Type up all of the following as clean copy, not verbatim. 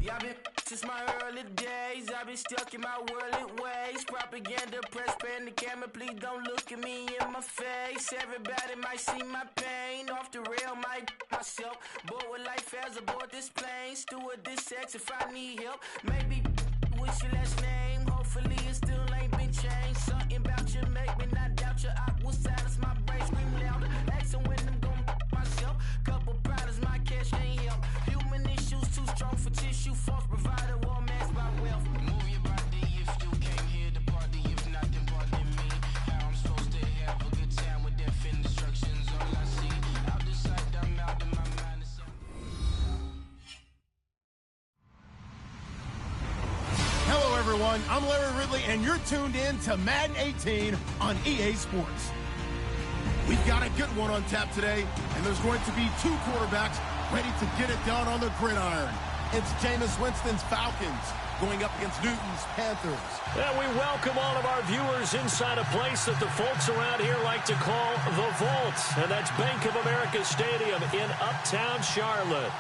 Yeah, I've been since my early days. I've been stuck in my worldly ways. Propaganda, press, pan the camera. Please don't look at me in my face. Everybody might see my pain. Off the rail, might myself. Bored with life as aboard this plane. Steward this sex if I need help. Maybe what's your last name? Hopefully it still ain't been changed. Something about you make me not doubt you. I will silence my brain, scream louder. Asking when I'm gon' myself. Couple problems, my cash ain't help. Human issues too strong for tissue. False provider, war masked by wealth. Move your body if you came here to party. If not, then pardon me. How I'm supposed to have a good time with death instructions. All I see, out the sight, I'm out of my mind. Hello, everyone. I'm Larry Ridley, and you're tuned in to Madden 18 on EA Sports. We've got a good one on tap today, and there's going to be two quarterbacks ready to get it done on the gridiron. It's Jameis Winston's Falcons going up against Newton's Panthers. And we welcome all of our viewers inside a place that the folks around here like to call the Vault, and that's Bank of America Stadium in Uptown Charlotte.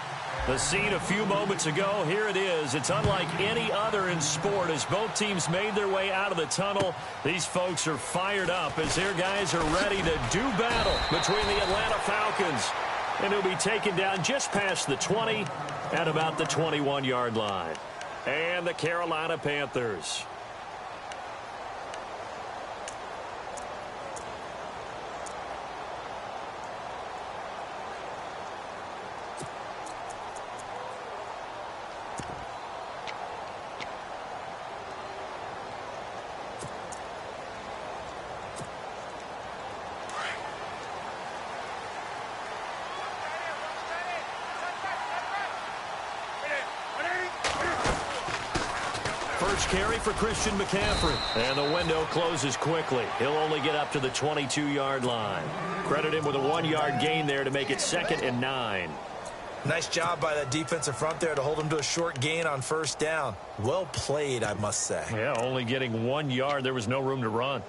The scene a few moments ago, here it is. It's unlike any other in sport as both teams made their way out of the tunnel. These folks are fired up as their guys are ready to do battle between the Atlanta Falcons. And he'll be taken down just past the 20 at about the 21-yard line. And the Carolina Panthers. First carry for Christian McCaffrey. And the window closes quickly. He'll only get up to the 22-yard line. Credit him with a 1-yard gain there to make it 2nd and 9. Nice job by that defensive front there to hold him to a short gain on first down. Well played, I must say. Yeah, only getting 1 yard. There was no room to run.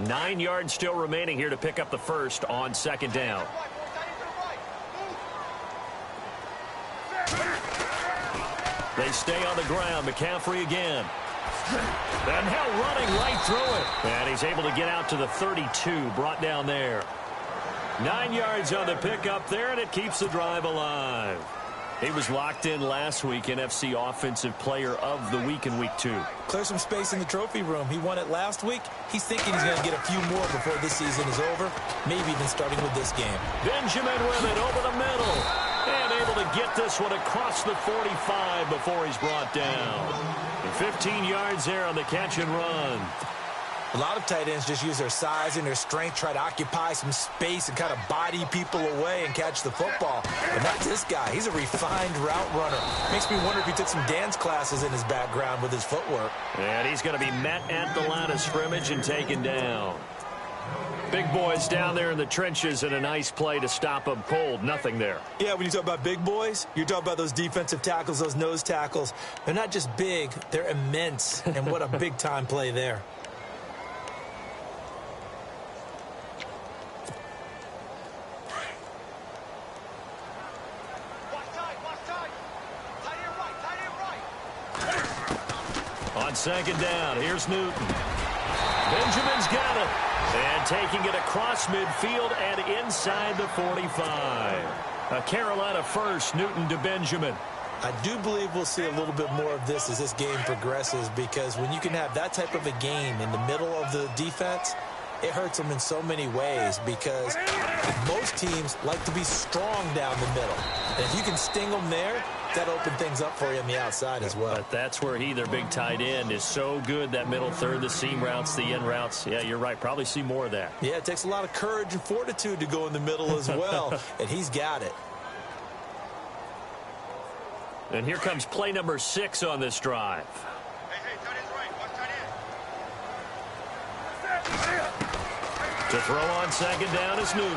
Nine yards still remaining here to pick up the first on 2nd down. They stay on the ground. McCaffrey again. And now running right through it. And he's able to get out to the 32, brought down there. 9 yards on the pickup there, and it keeps the drive alive. He was locked in last week, NFC Offensive Player of the Week in Week 2. Clear some space in the trophy room. He won it last week. He's thinking he's going to get a few more before this season is over, maybe even starting with this game. Benjamin with it over the middle. And able to get this one across the 45 before he's brought down. And 15 yards there on the catch and run. A lot of tight ends just use their size and their strength, try to occupy some space and kind of body people away and catch the football. But not this guy. He's a refined route runner. Makes me wonder if he took some dance classes in his background with his footwork. And he's going to be met at the line of scrimmage and taken down. Big boys down there in the trenches, and a nice play to stop them cold. Nothing there. Yeah, when you talk about big boys, you're talking about those defensive tackles, those nose tackles. They're not just big, they're immense. And what a big-time play there. On 2nd down, here's Newton. Benjamin's got it. And taking it across midfield and inside the 45. A Carolina first, Newton to Benjamin. I do believe we'll see a little bit more of this as this game progresses, because when you can have that type of a game in the middle of the defense, it hurts them in so many ways, because most teams like to be strong down the middle. And if you can sting them there, that open things up for you on the outside as well. But that's where their big tight end, is so good. That middle third, the seam routes, the in routes. Yeah, you're right. Probably see more of that. Yeah, it takes a lot of courage and fortitude to go in the middle as well, and he's got it. And here comes play number 6 on this drive. Hey, tight end's right. Watch tight end. To throw on 2nd down is Newton.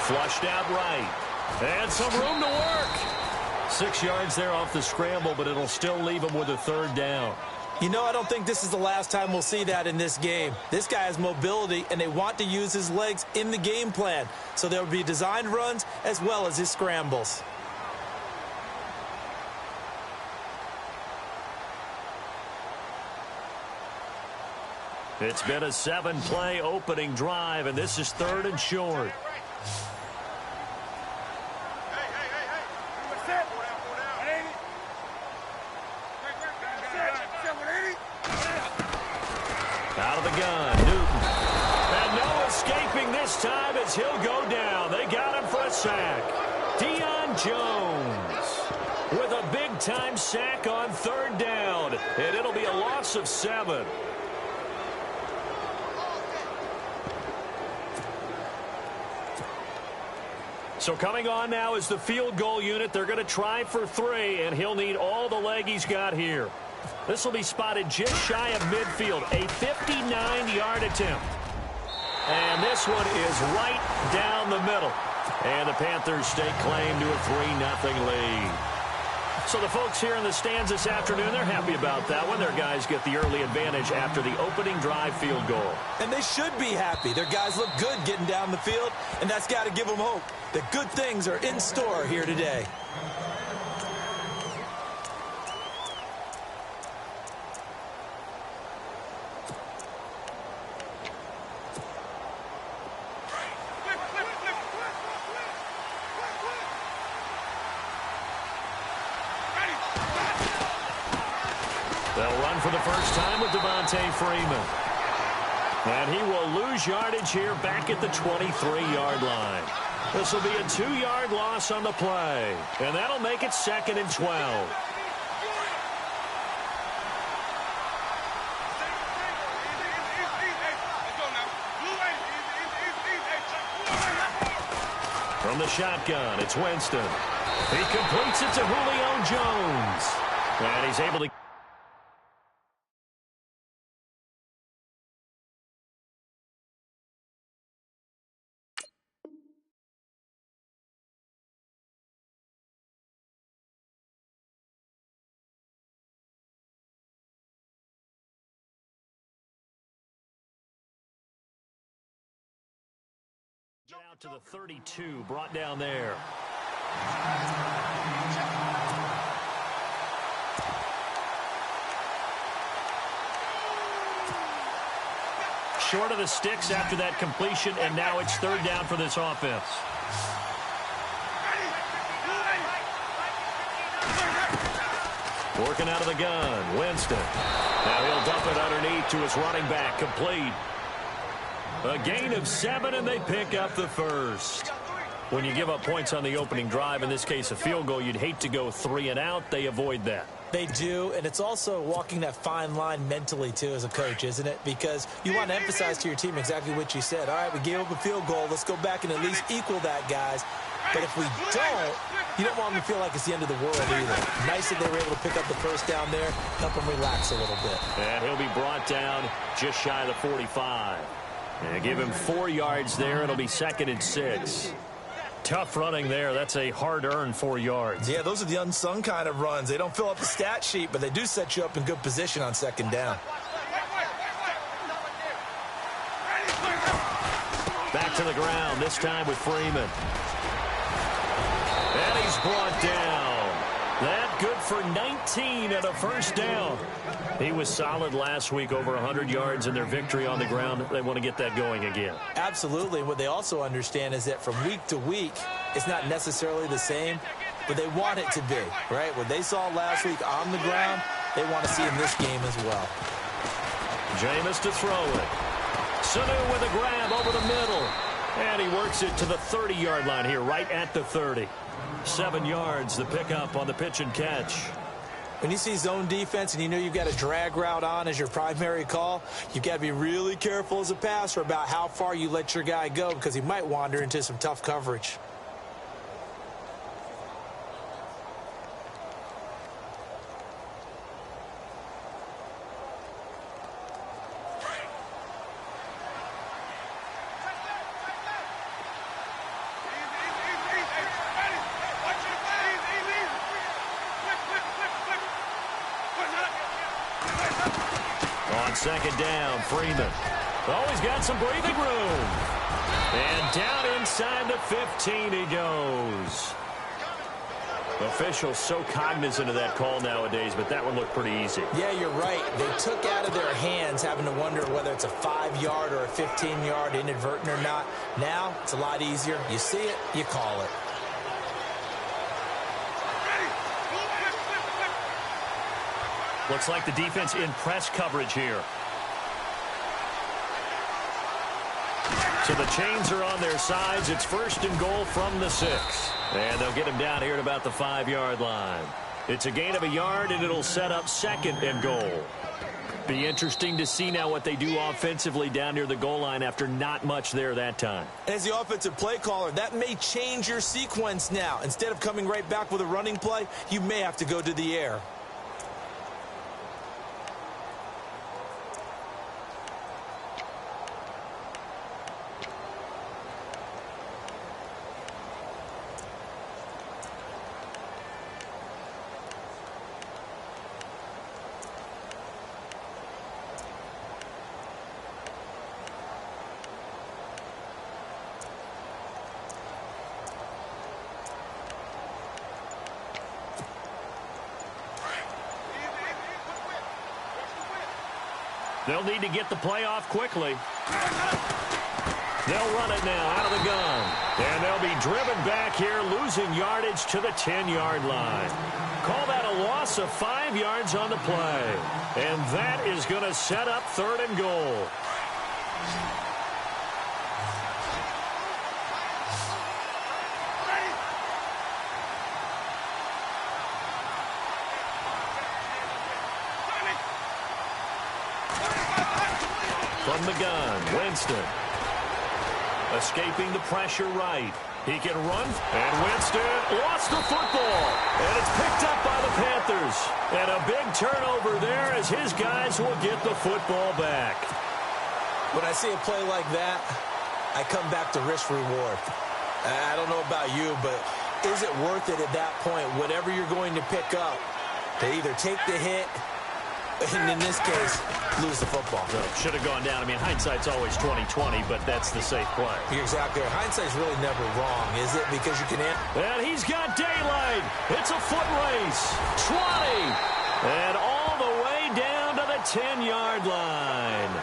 Flushed out right. And some room to work. 6 yards there off the scramble, but it'll still leave him with a third down. You know, I don't think this is the last time we'll see that in this game. This guy has mobility, and they want to use his legs in the game plan. So there will be designed runs as well as his scrambles. It's been a 7-play opening drive, and this is 3rd and short. Out of the gun, Newton. And no escaping this time as he'll go down. They got him for a sack. Deion Jones with a big-time sack on 3rd down. And it'll be a loss of 7. So coming on now is the field goal unit. They're going to try for 3, and he'll need all the leg he's got here. This will be spotted just shy of midfield, a 59-yard attempt. And this one is right down the middle. And the Panthers stake claim to a 3-0 lead. So the folks here in the stands this afternoon, they're happy about that one. Their guys get the early advantage after the opening drive field goal. And they should be happy. Their guys look good getting down the field, and that's got to give them hope that good things are in store here today. They'll run for the first time with Devontae Freeman. And he will lose yardage here back at the 23-yard line. This will be a 2-yard loss on the play. And that'll make it 2nd and 12. From the shotgun, it's Winston. He completes it to Julio Jones. And he's able to... out to the 32, brought down there. Short of the sticks after that completion, and now it's 3rd down for this offense. Working out of the gun, Winston. Now he'll dump it underneath to his running back, complete. A gain of 7, and they pick up the first. When you give up points on the opening drive, in this case a field goal, you'd hate to go 3 and out. They avoid that. They do, and it's also walking that fine line mentally, too, as a coach, isn't it? Because you want to emphasize to your team exactly what you said. All right, we gave up a field goal. Let's go back and at least equal that, guys. But if we don't, you don't want them to feel like it's the end of the world either. Nice that they were able to pick up the first down there, help them relax a little bit. And he'll be brought down just shy of the 45. And give him 4 yards there. It'll be 2nd and 6. Tough running there. That's a hard-earned 4 yards. Yeah, those are the unsung kind of runs. They don't fill up the stat sheet, but they do set you up in good position on 2nd down. Back to the ground, this time with Freeman. And he's brought down. That good for 19 and a first down. He was solid last week, over 100 yards in their victory on the ground. They want to get that going again. Absolutely. What they also understand is that from week to week, it's not necessarily the same, but they want it to be, right? What they saw last week on the ground, they want to see in this game as well. Jameis to throw it. Sanu with a grab over the middle. And he works it to the 30-yard line here, right at the 30. 7 yards, the pickup on the pitch and catch. When you see zone defense and you know you've got a drag route on as your primary call, you've got to be really careful as a passer about how far you let your guy go because he might wander into some tough coverage. On second down, Freeman. Oh, he's got some breathing room. And down inside the 15 he goes. Officials so cognizant of that call nowadays, but that one looked pretty easy. Yeah, you're right. They took out of their hands having to wonder whether it's a 5-yard or a 15-yard inadvertent or not. Now, it's a lot easier. You see it, you call it. Looks like the defense in press coverage here. So the chains are on their sides. It's 1st and goal from the 6. And they'll get him down here at about the 5-yard line. It's a gain of a yard, and it'll set up 2nd and goal. Be interesting to see now what they do offensively down near the goal line after not much there that time. As the offensive play caller, that may change your sequence now. Instead of coming right back with a running play, you may have to go to the air. They'll need to get the play off quickly. They'll run it now out of the gun. And they'll be driven back here, losing yardage to the 10-yard line. Call that a loss of 5 yards on the play. And that is going to set up 3rd and goal. From the gun, Winston. Escaping the pressure right. He can run, and Winston lost the football. And it's picked up by the Panthers. And a big turnover there as his guys will get the football back. When I see a play like that, I come back to risk reward. I don't know about you, but is it worth it at that point, whatever you're going to pick up, to either take the hit, and in this case, lose the football? So should have gone down. I mean, hindsight's always 20/20, but that's the safe play. You're exactly right. Hindsight's really never wrong, is it? Because you can... And he's got daylight. It's a foot race. 20. And all the way down to the 10-yard line.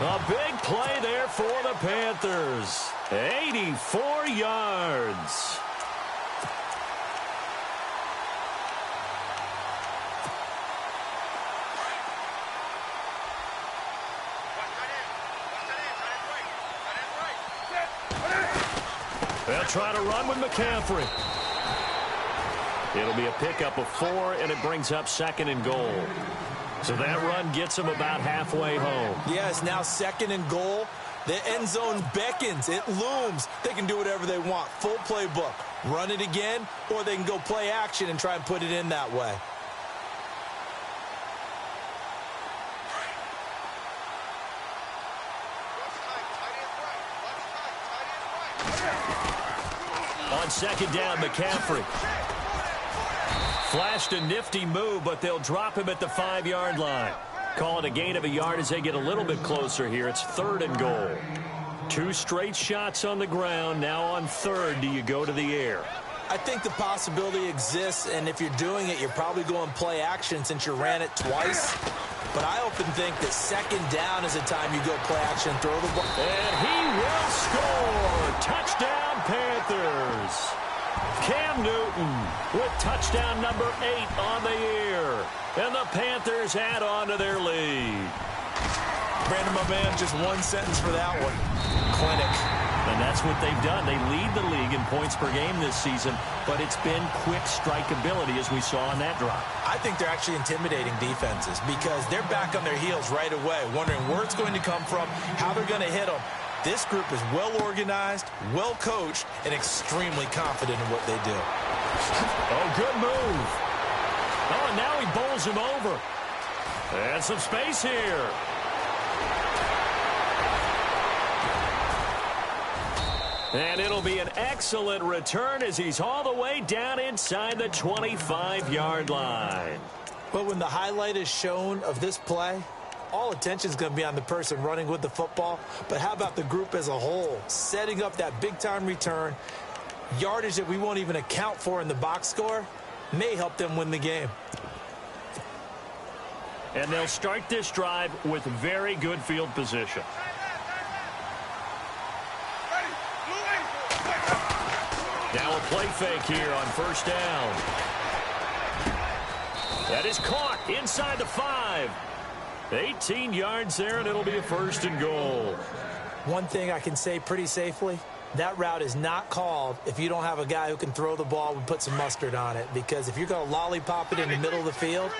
A big play there for the Panthers. 84 yards. They'll try to run with McCaffrey. It'll be a pickup of 4, and it brings up 2nd and goal. So that run gets them about halfway home. Yes, now 2nd and goal. The end zone beckons. It looms. They can do whatever they want. Full playbook. Run it again, or they can go play action and try and put it in that way. On 2nd down, McCaffrey. Flashed a nifty move, but they'll drop him at the 5-yard line. Call it a gain of a yard as they get a little bit closer here. It's 3rd and goal. 2 straight shots on the ground. Now on 3rd, do you go to the air? I think the possibility exists, and if you're doing it, you're probably going play action since you ran it twice. But I often think that 2nd down is the time you go play action, throw the ball. And he will score. Touchdown, Panthers. Cam Newton with touchdown number 8 on the year. And the Panthers add on to their lead. Brandon, my man, just one sentence for that one. Clinic. And that's what they've done. They lead the league in points per game this season, but it's been quick strikeability as we saw on that drive. I think they're actually intimidating defenses because they're back on their heels right away, wondering where it's going to come from, how they're going to hit them. This group is well organized, well coached, and extremely confident in what they do. Oh, good move. Oh, and now he bowls him over. And some space here. And it'll be an excellent return as he's all the way down inside the 25-yard line. But when the highlight is shown of this play, all attention is going to be on the person running with the football, but how about the group as a whole? Setting up that big-time return, yardage that we won't even account for in the box score, may help them win the game. And they'll start this drive with very good field position. Now a play fake here on first down. That is caught inside the 5. 18 yards there, and it'll be a first and goal. One thing I can say pretty safely, that route is not called if you don't have a guy who can throw the ball and put some mustard on it. Because if you're going to lollipop it in the middle of the field,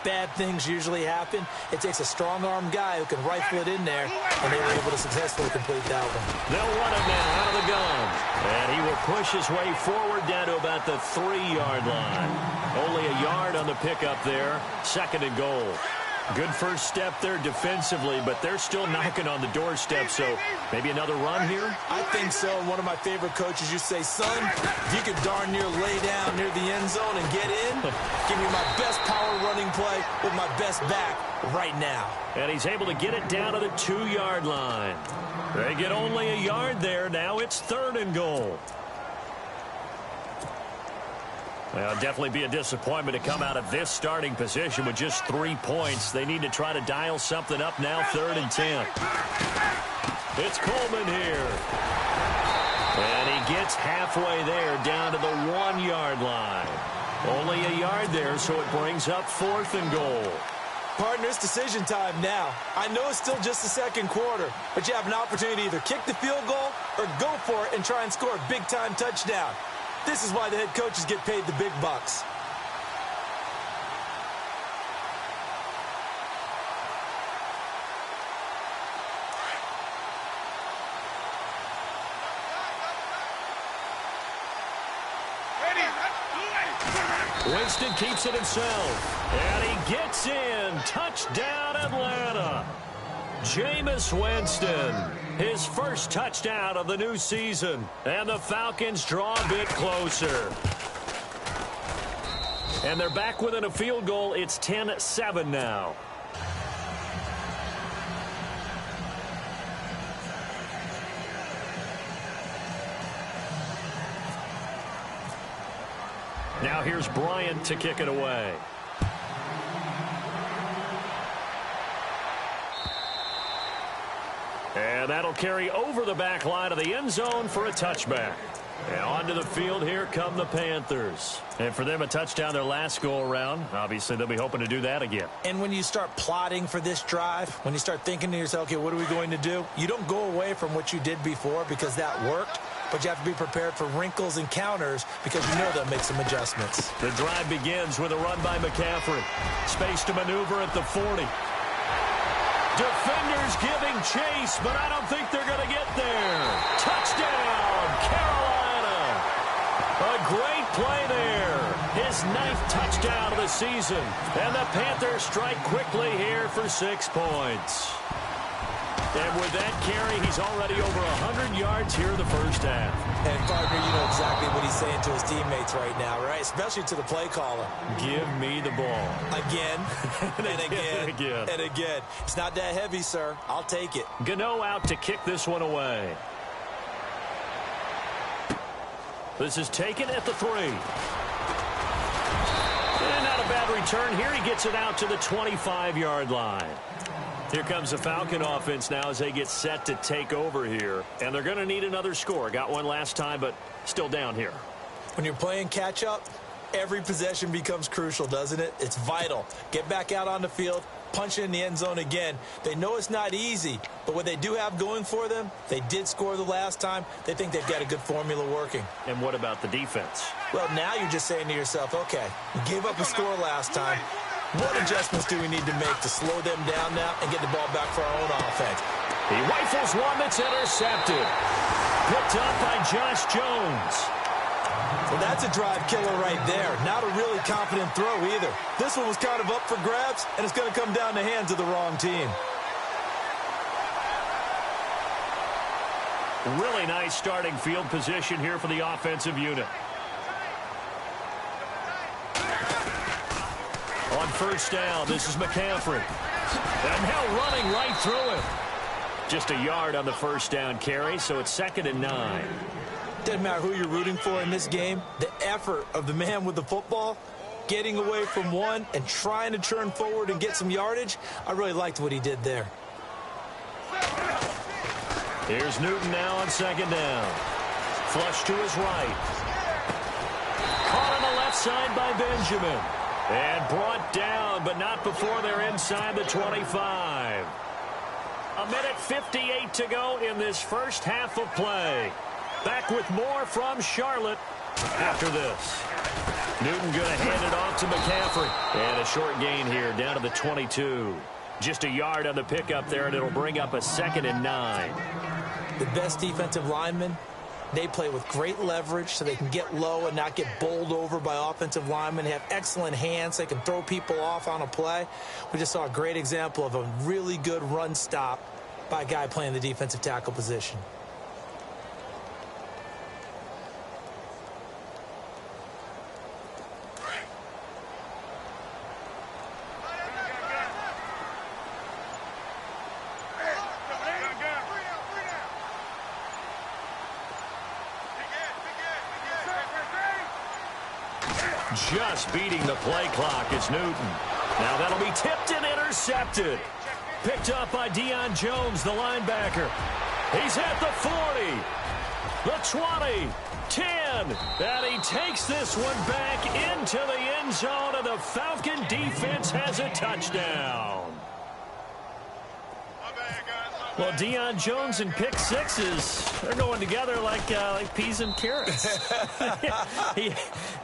bad things usually happen. It takes a strong-arm guy who can rifle it in there, and they were able to successfully complete that one. They'll run it now out of the gun. And he will push his way forward down to about the 3-yard line. Only a yard on the pickup there. Second and goal. Good first step there defensively, but they're still knocking on the doorstep, so maybe another run here? I think so. One of my favorite coaches used to say, son, if you could darn near lay down near the end zone and get in, give me my best power running play with my best back right now. And he's able to get it down to the 2-yard line. They get only a yard there. Now it's third and goal. Well, it'll definitely be a disappointment to come out of this starting position with just 3 points. They need to try to dial something up now, 3rd and 10. It's Coleman here. And he gets halfway there down to the 1-yard line. Only a yard there, so it brings up 4th and goal. Partner, it's decision time now. I know it's still just the second quarter, but you have an opportunity to either kick the field goal or go for it and try and score a big-time touchdown. This is why the head coaches get paid the big bucks. Winston keeps it himself, and he gets in. Touchdown, Atlanta. Jameis Winston, his first touchdown of the new season, and the Falcons draw a bit closer. And they're back within a field goal. It's 10-7 now. Now here's Bryant to kick it away. And that'll carry over the back line of the end zone for a touchback. And onto the field, here come the Panthers. And for them, a touchdown their last go-around. Obviously, they'll be hoping to do that again. And when you start plotting for this drive, when you start thinking to yourself, okay, what are we going to do? You don't go away from what you did before because that worked. But you have to be prepared for wrinkles and counters because you know they'll make some adjustments. The drive begins with a run by McCaffrey. Space to maneuver at the 40. Defenders giving chase, but I don't think they're going to get there. Touchdown, Carolina. A great play there. His 9th touchdown of the season. And the Panthers strike quickly here for 6 points. And with that carry, he's already over 100 yards here in the first half. And, partner, you know exactly what he's saying to his teammates right now, right? Especially to the play caller. Give me the ball. Again, and again, and again. and again. It's not that heavy, sir. I'll take it. Gano out to kick this one away. This is taken at the 3. And not a bad return here. He gets it out to the 25-yard line. Here comes the Falcon offense now as they get set to take over here. And they're going to need another score. Got one last time, but still down here. When you're playing catch-up, every possession becomes crucial, doesn't it? It's vital. Get back out on the field, punch it in the end zone again. They know it's not easy, but what they do have going for them, they did score the last time. They think they've got a good formula working. And what about the defense? Well, now you're just saying to yourself, okay, we gave up a score last time. What adjustments do we need to make to slow them down now and get the ball back for our own offense? He rifles one that's intercepted. Picked up by Josh Jones. Well, that's a drive killer right there. Not a really confident throw either. This one was kind of up for grabs, and it's going to come down the hands of the wrong team. Really nice starting field position here for the offensive unit. On first down, this is McCaffrey. And now running right through it. Just a yard on the first down carry, so it's 2nd and 9. Doesn't matter who you're rooting for in this game. The effort of the man with the football, getting away from one and trying to turn forward and get some yardage, I really liked what he did there. Here's Newton now on 2nd down. Flush to his right. Caught on the left side by Benjamin. And brought down, but not before they're inside the 25. A minute 58 to go in this first half of play. Back with more from Charlotte after this. Newton going to hand it off to McCaffrey. And a short gain here down to the 22. Just a yard on the pickup there, and it'll bring up a 2nd and 9. The best defensive linemen, they play with great leverage so they can get low and not get bowled over by offensive linemen. They have excellent hands. They can throw people off on a play. We just saw a great example of a really good run stop by a guy playing the defensive tackle position. Just beating the play clock is Newton. Now that'll be tipped and intercepted. Picked up by Deion Jones, the linebacker. He's at the 40, the 20, 10, and he takes this one back into the end zone, and the Falcon defense has a touchdown. Well, Deion Jones and pick sixes, they're going together like peas and carrots.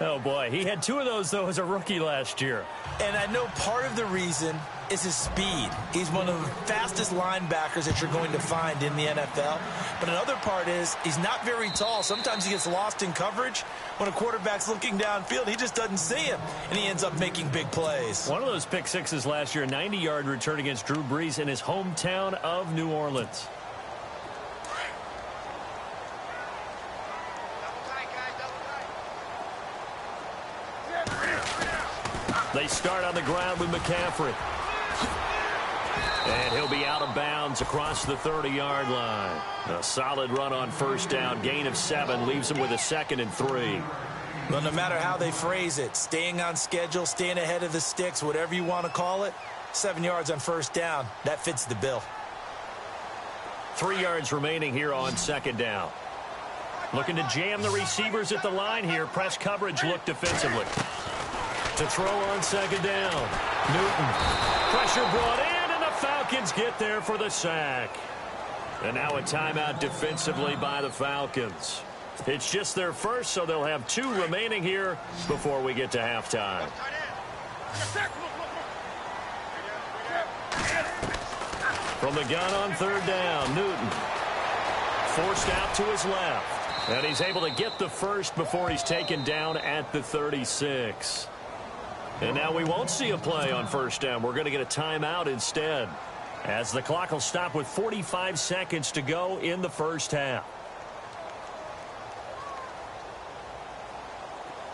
Oh, boy. He had 2 of those, though, as a rookie last year. And I know part of the reason is his speed. He's one of the fastest linebackers that you're going to find in the NFL. But another part is he's not very tall. Sometimes he gets lost in coverage. When a quarterback's looking downfield, he just doesn't see him, and he ends up making big plays. One of those pick sixes last year, a 90-yard return against Drew Brees in his hometown of New Orleans. They start on the ground with McCaffrey. And he'll be out of bounds across the 30-yard line. A solid run on first down. Gain of 7 leaves him with a 2nd and 3. Well, no matter how they phrase it, staying on schedule, staying ahead of the sticks, whatever you want to call it, 7 yards on first down, that fits the bill. 3 yards remaining here on 2nd down. Looking to jam the receivers at the line here. Press coverage look defensively. To throw on 2nd down. Newton. Pressure brought in, and the Falcons get there for the sack. And now a timeout defensively by the Falcons. It's just their first, so they'll have 2 remaining here before we get to halftime. From the gun on 3rd down, Newton. Forced out to his left. And he's able to get the first before he's taken down at the 36. And now we won't see a play on first down. We're going to get a timeout instead, as the clock will stop with 45 seconds to go in the first half.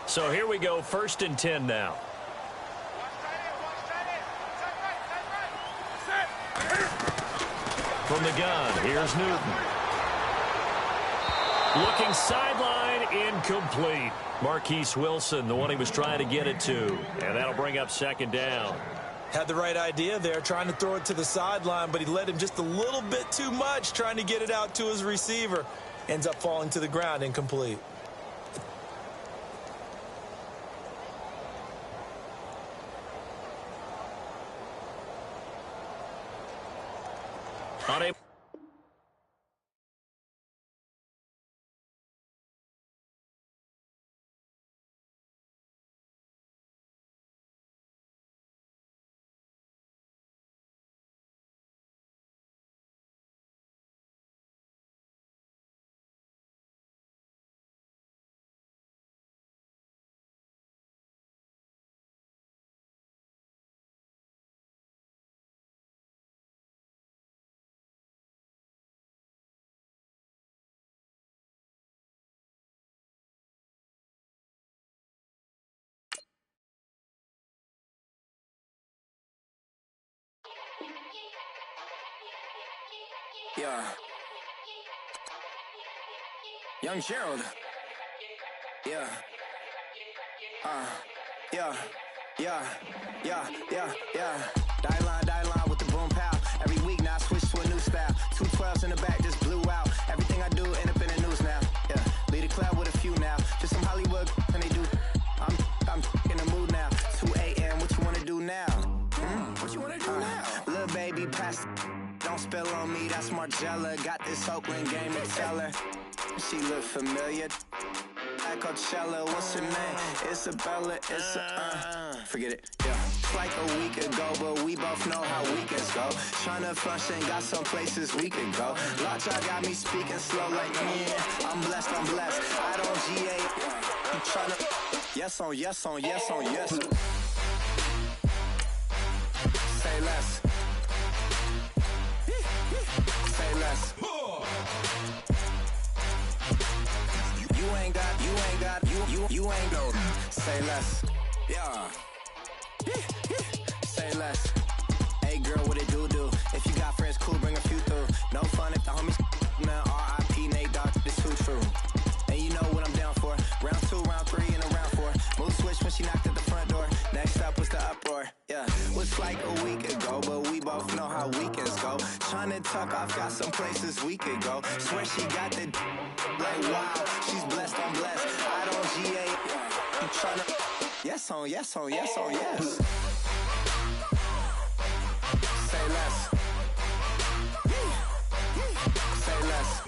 So here we go, 1st and 10 now. From the gun, here's Newton. Looking sideline, incomplete. Marquise Wilson, the one he was trying to get it to. And that'll bring up 2nd down. Had the right idea there, trying to throw it to the sideline, but he led him just a little bit too much, trying to get it out to his receiver. Ends up falling to the ground, incomplete. Unable Yeah. Young Gerald. Yeah. Yeah. Die line with the boom pow. Every week now I switch to a new style. 212s in the back just blew out. Everything I do end up in the news now. Yeah. Lead a club with a few now. Just some Hollywood and they do. I'm in the mood now. 2 a.m. What you wanna do now? What you wanna do now? Little baby pass. Don't spill on me. That's Margella. Got this Oakland game to tell her. She look familiar. Like Coachella, what's her name? Isabella, forget it, yeah. It's like a week ago, but we both know how weekends go. Tryna function, got some places we could go. Lockjaw got me speaking slow like, yeah, I'm blessed. I don't GA, I'm tryna, yes on yes. Say less. Say less. You ain't go. Say less. Yeah. Say less. Hey girl, what it do? If you got friends, cool, bring a few through. No fun if the homies man. R.I.P. Nate Dogg, this too true. And you know what I'm down for. Round 2, round 3, and a round 4. Mood switch when she knocked at the front door. Next up was the uproar. Yeah. Was like a week ago, but we both know how weekends go. Tryna tuck off, got some places we could go. Swear she got the like wow, she's blessed, I'm blessed. I don't GA, I'm tryna yes on yes. Say less. Say less.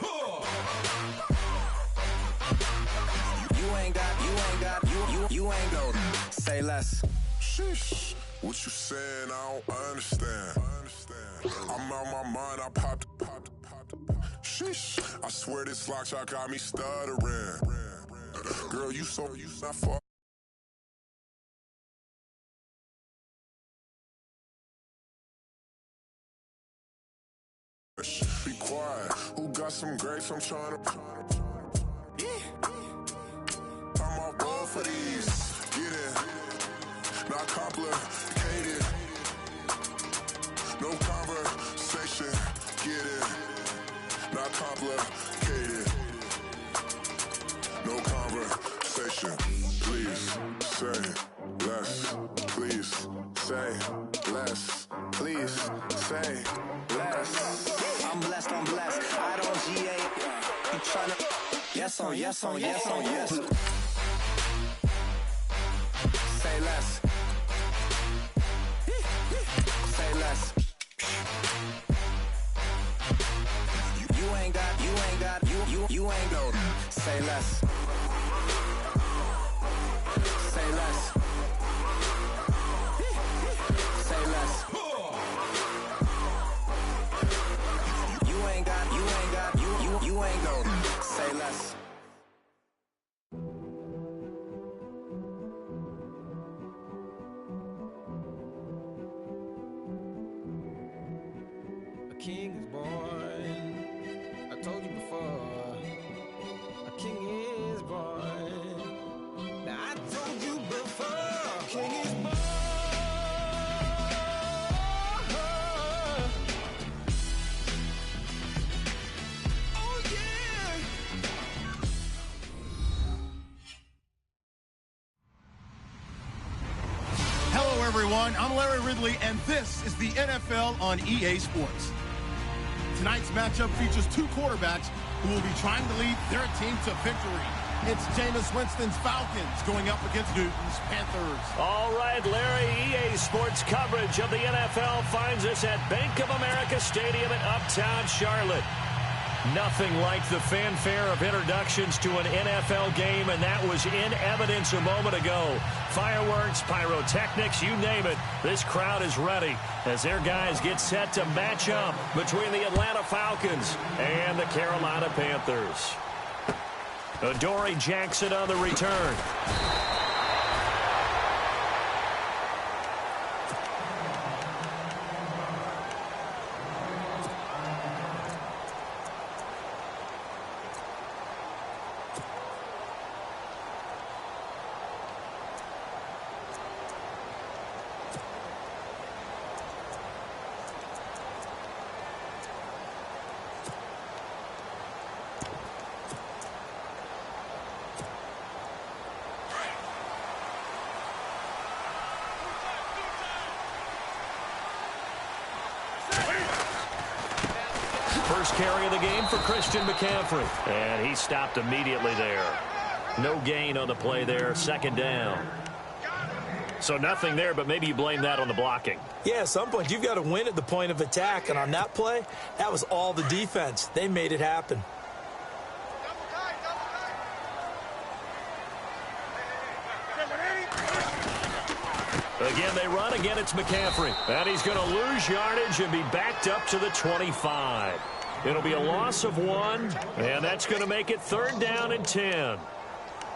You ain't go. Say less. Sheesh. What you saying? I don't understand. I'm out my mind. I popped. Sheesh. I swear this lockjaw got me stuttering. Girl, you not far. Be quiet. Who got some grapes? I'm trying to. I'm all ball for these. Get in. Not complicated. No conversation. Get in. Not complicated. No conversation. Please say less. Please say less. Please say less. I'm blessed. I don't GA. I'm tryna yes on yes. Say less. Say less. You ain't go. Say less. Say less. Say less. You ain't go. Say less. A king is born. I told you before. A king is born. Now I told you before. A king is born. Oh yeah. Hello, everyone. I'm Larry Ridley, and this is the NFL on EA Sports. Tonight's matchup features two quarterbacks who will be trying to lead their team to victory. It's Jameis Winston's Falcons going up against Newton's Panthers. All right, Larry, EA Sports coverage of the NFL finds us at Bank of America Stadium in Uptown Charlotte. Nothing like the fanfare of introductions to an NFL game, and that was in evidence a moment ago. Fireworks, pyrotechnics, you name it. This crowd is ready as their guys get set to match up between the Atlanta Falcons and the Carolina Panthers. Adoree Jackson on the return. first carry of the game for Christian McCaffrey. And he stopped immediately there. No gain on the play there, second down. So nothing there, but maybe you blame that on the blocking. Yeah, at some point you've got to win at the point of attack. And on that play, that was all the defense. They made it happen. Again, they run. Again, it's McCaffrey. And he's going to lose yardage and be backed up to the 25. It'll be a loss of 1, and that's going to make it 3rd down and 10.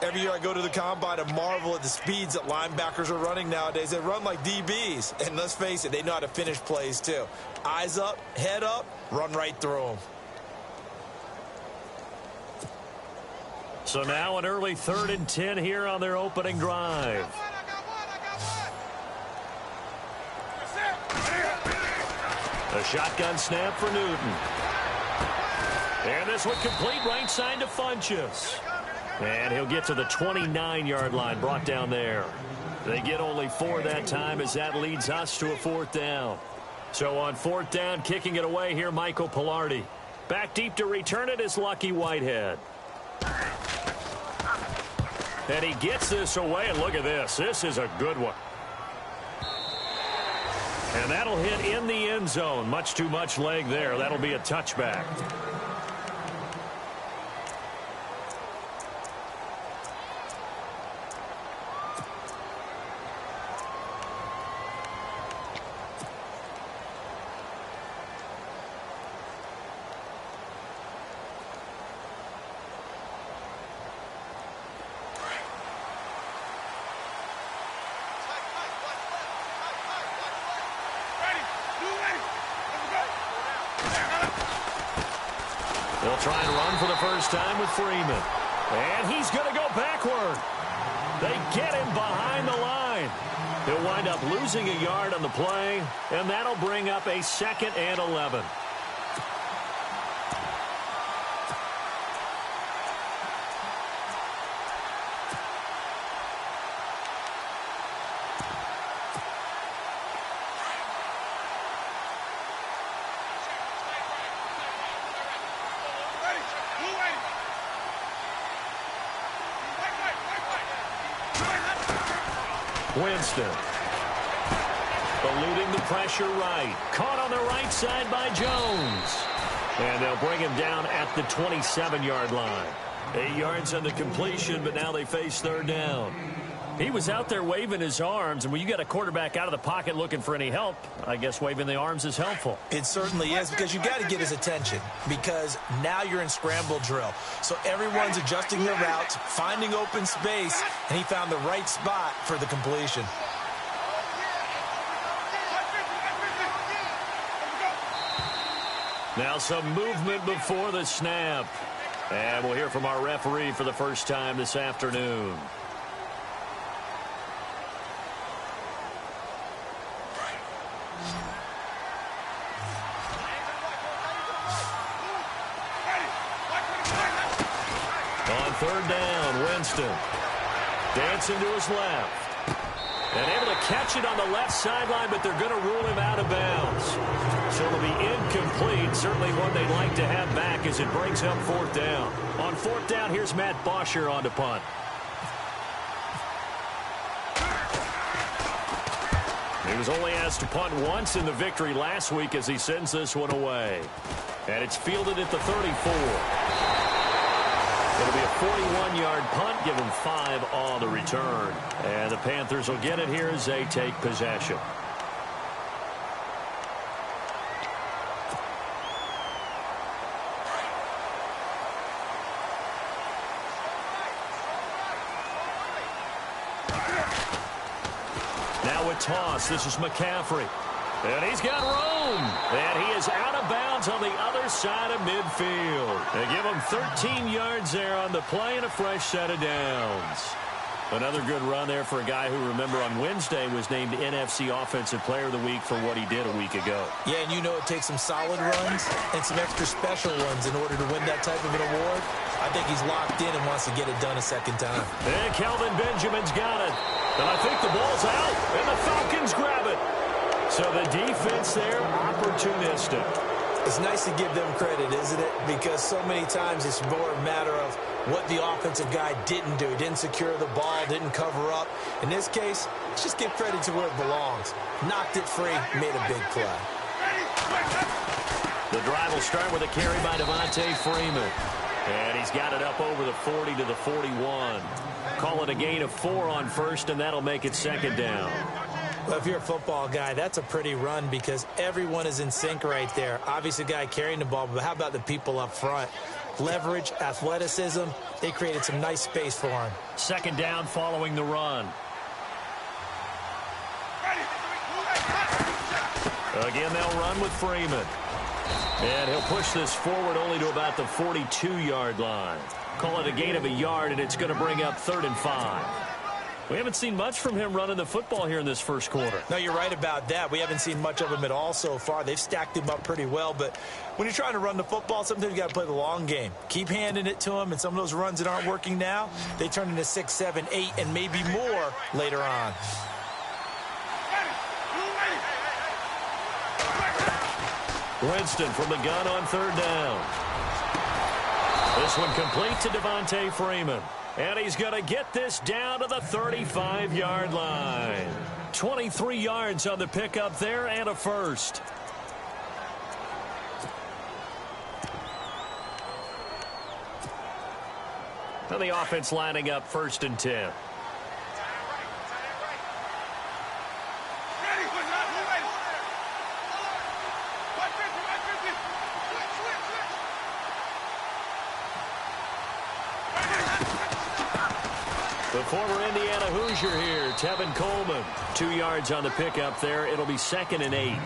Every year I go to the combine and marvel at the speeds that linebackers are running nowadays. They run like DBs. And let's face it, they know how to finish plays too. Eyes up, head up, run right through them. So now an early 3rd and 10 here on their opening drive. A shotgun snap for Newton. And this one complete right side to Funchess. And he'll get to the 29-yard line, brought down there. They get only 4 that time as that leads us to a 4th down. So on 4th down, kicking it away here, Michael Pilardi. Back deep to return it is Lucky Whitehead. And he gets this away, and look at this. This is a good one. And that'll hit in the end zone. Much too much leg there. That'll be a touchback. They'll try and run for the first time with Freeman. And he's going to go backward. They get him behind the line. He'll wind up losing a yard on the play, and that'll bring up a 2nd and 11. Winston. Eluding the pressure right. Caught on the right side by Jones. And they'll bring him down at the 27-yard line. 8 yards on the completion, but now they face 3rd down. He was out there waving his arms, and when you got a quarterback out of the pocket looking for any help, I guess waving the arms is helpful. It certainly is, because you got to get his attention, because now you're in scramble drill. So everyone's adjusting their routes, finding open space, and he found the right spot for the completion. Now some movement before the snap. And we'll hear from our referee for the first time this afternoon. On 3rd down, Winston dancing to his left. And able to catch it on the left sideline, but they're going to rule him out of bounds. So it'll be incomplete. Certainly one they'd like to have back as it brings up 4th down. On 4th down, here's Matt Bosher on to punt. He was only asked to punt once in the victory last week as he sends this one away. And it's fielded at the 34. It'll be a 41-yard punt, give them 5 on the return. And the Panthers will get it here as they take possession. Now a toss. This is McCaffrey. And he's got room. And he is out of bounds on the other side of midfield. They give him 13 yards there on the play and a fresh set of downs. Another good run there for a guy who, remember, on Wednesday was named NFC Offensive Player of the Week for what he did a week ago. Yeah, and you know it takes some solid runs and some extra special ones in order to win that type of an award. I think he's locked in and wants to get it done a second time. And Kelvin Benjamin's got it. And I think the ball's out, and the Falcons grab it. So the defense there, opportunistic. It's nice to give them credit, isn't it? Because so many times it's more a matter of what the offensive guy didn't do. He didn't secure the ball, didn't cover up. In this case, let's just give credit to where it belongs. Knocked it free, made a big play. The drive will start with a carry by Devontae Freeman. And he's got it up over the 40 to the 41. Call it a gain of 4 on first, and that'll make it second down. Well, if you're a football guy, that's a pretty run because everyone is in sync right there. Obviously, the guy carrying the ball, but how about the people up front? Leverage, athleticism, they created some nice space for him. Second down following the run. Again, they'll run with Freeman. And he'll push this forward only to about the 42-yard line. Call it a gain of a yard, and it's going to bring up 3rd and 5. We haven't seen much from him running the football here in this first quarter. No, you're right about that. We haven't seen much of him at all so far. They've stacked him up pretty well, but when you're trying to run the football, sometimes you got to play the long game. Keep handing it to him, and some of those runs that aren't working now, they turn into 6, 7, 8, and maybe more later on. Winston from the gun on 3rd down. This one complete to Devontae Freeman. And he's going to get this down to the 35-yard line. 23 yards on the pickup there and a first. And the offense lining up 1st and 10. The former Indiana Hoosier here, Tevin Coleman. 2 yards on the pickup there. It'll be 2nd and 8.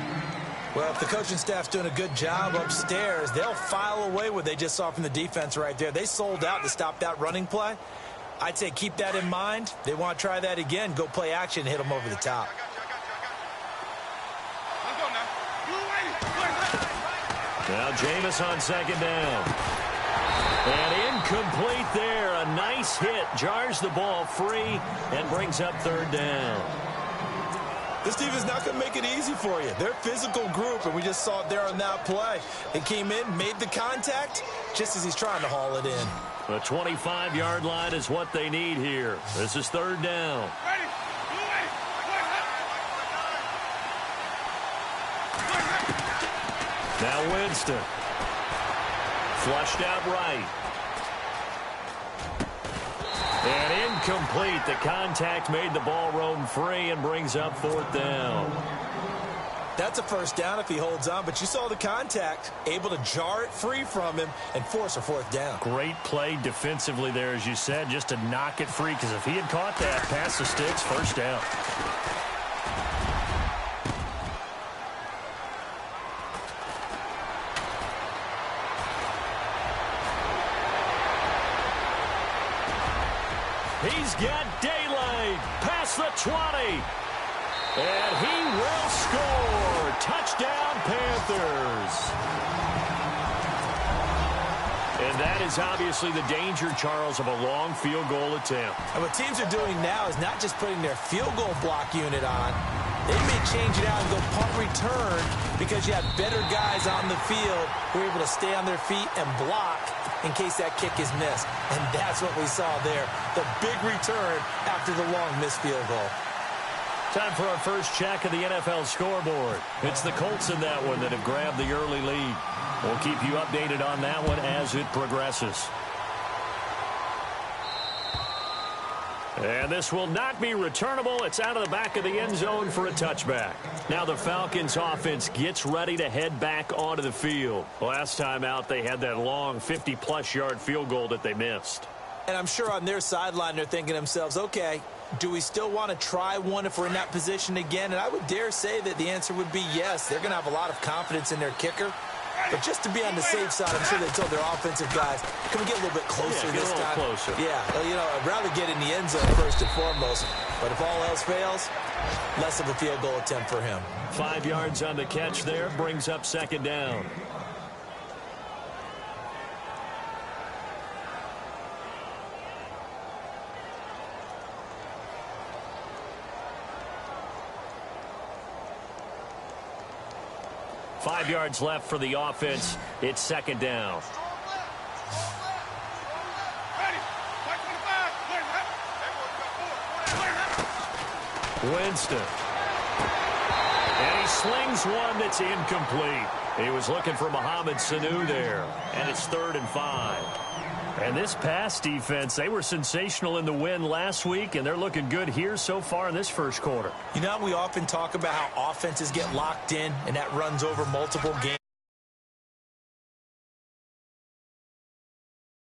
Well, if the coaching staff's doing a good job upstairs, they'll file away what they just saw from the defense right there. They sold out to stop that running play. I'd say keep that in mind. They want to try that again. Go play action and hit them over the top. Now Jameis on 2nd down. And incomplete there. A nice hit. Jars the ball free and brings up 3rd down. This team is not going to make it easy for you. They're a physical group, and we just saw it there on that play. They came in, made the contact, just as he's trying to haul it in. The 25-yard line is what they need here. This is 3rd down. Now Winston. Flushed out right. And incomplete. The contact made the ball roam free and brings up 4th down. That's a first down if he holds on, but you saw the contact, able to jar it free from him and force a 4th down. Great play defensively there, as you said, just to knock it free, because if he had caught that, past the sticks, 1st down. He's got daylight past the 20. And he will score. Touchdown, Panthers. And that is obviously the danger, Charles, of a long field goal attempt. And what teams are doing now is not just putting their field goal block unit on. They may change it out and go punt return because you have better guys on the field who are able to stay on their feet and block in case that kick is missed. And that's what we saw there, the big return after the long missed field goal. Time for our first check of the NFL scoreboard. It's the Colts in that one that have grabbed the early lead. We'll keep you updated on that one as it progresses. And this will not be returnable. It's out of the back of the end zone for a touchback. Now the Falcons offense gets ready to head back onto the field. Last time out, they had that long 50-plus yard field goal that they missed. And I'm sure on their sideline they're thinking to themselves, okay, do we still want to try one if we're in that position again? And I would dare say that the answer would be yes. They're going to have a lot of confidence in their kicker. But just to be on the safe side, I'm sure they told their offensive guys, can we get a little bit closer this time? Closer. Yeah, well, you know, I'd rather get in the end zone first and foremost. But if all else fails, less of a field goal attempt for him. 5 yards on the catch there, brings up 2nd down. 5 yards left for the offense. It's second down. Winston. And he slings one that's incomplete. He was looking for Mohamed Sanu there. And it's 3rd and 5. And this pass defense, they were sensational in the win last week, and they're looking good here so far in this first quarter. You know, we often talk about how offenses get locked in, and that runs over multiple games.